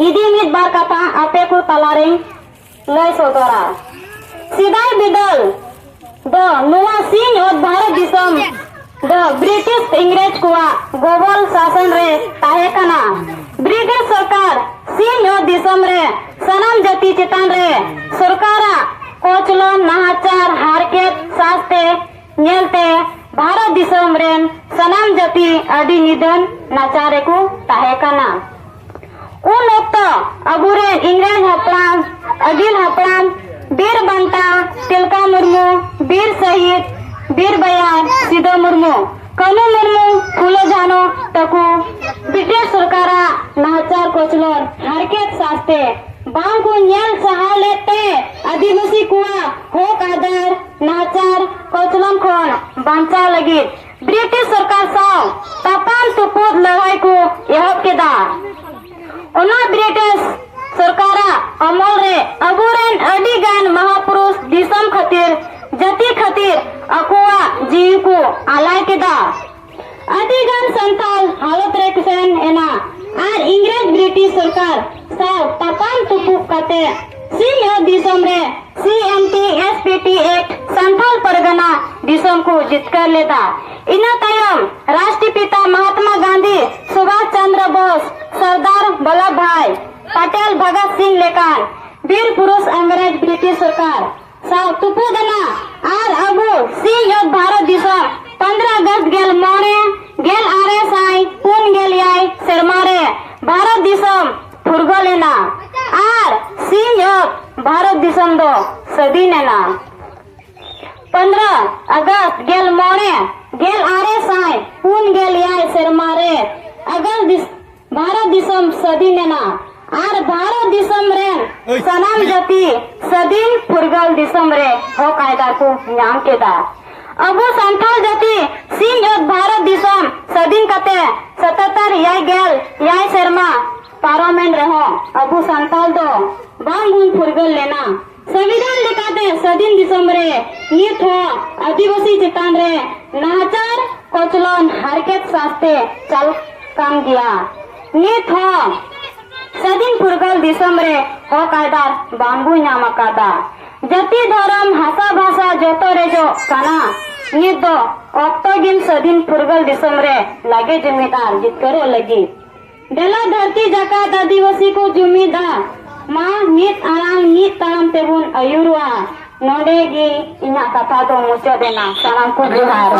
इदी मित बार कथा आपे को तलारे लय सोदरा सिदाय बिदल द नुआ सिंह और भारत दिसम द ब्रिटिश इंग्रेज कुआ गोबल शासन रे ताहे कना ब्रिटिश सरकार सिंह और दिसम रे सनम जाति चितान रे सरकारा कोचलन नाहाचार हारकेत सास्ते नेलते भारत दिसम रेन सनम जाति अडी निधन नाचारे को ताहे कना उन ओक्तो अबुरे इंग्रेज हपलाम अगिल हपलाम बीर बंटा तिलका मुर्मू बीर शहीद बीर बयान सिदो मुर्मू कनु मुर्मू फूलो जानो तकु ब्रिटिश सरकारा नाचार कोचलोर हारकेत सास्ते बांग को न्याल सहा लेते आदिवासी कुआ होक आधार नाचार कोचलों खोन बांचा लगी ब्रिटिश सरकार साव तापान तुपुत लड़ाई को यह केदा उना ब्रिटिश सरकारा अमल रे अबुरेन अडी गान महापुरुष दिसम खातिर जाति खातिर अकुआ जीव को आलाय केदा अडी गान संताल हालत रे कुसेन एना आर इंग्रेज ब्रिटिश सरकार साव तापान तुपुक काते सिंह दिसम रे CMT SPT act Santhal Pargana दिसम को जितकर लेता इना तायम राष्ट्रपिता महात्मा गांधी सुभाष चंद्र बोस सरदार वल्लभ भाई पटेल भगत सिंह लेकान वीर पुरुष अंग्रेज ब्रिटिश सरकार साव तुपु दना आर अबु सिंह और भारत दिसम 15 अगस्त गेल मोड़े गेल आरे साई पुन गेल याई शर्मारे भारत दिसम फुरगो लेना आर सिंह और भारत दिसम दो सदी नेना 15 अगस्त गेल मोड़े गेल आरे साई पुन गेल याई शर्मारे अगस्त भारत दिसम सदी नेना आर भारत दिसम रे सनम जाति सदीन फुरगल दिसम रे हो कायदा को नाम केदा अबु संथाल जाति सिंह और भारत दिसम सदीन कते 77 याय गेल याय शर्मा पार्लियामेंट रहो अबु संथाल दो बांगुन फुरगल लेना संविधान लेकाते सदीन दिसम रे नित हो आदिवासी चितान रे नाचार कोचलन हारकेत सास्ते चल काम गया नित हो सदीन फुरगल दिसम रे हो कायदा बांगु नाम कादा जाति धर्म भाषा भाषा जोतो रे जो काना नित दो ऑक्टोगिन सदीन फुरगल दिसम रे लागे जिम्मेदार जितकरो लगी डेला धरती जकात आदिवासी को जुमीदा माँ नित आराम नित तारम तेबुन अयुरुआ नोडेगी इना कथा तो मुचो देना सलाम को जोहार।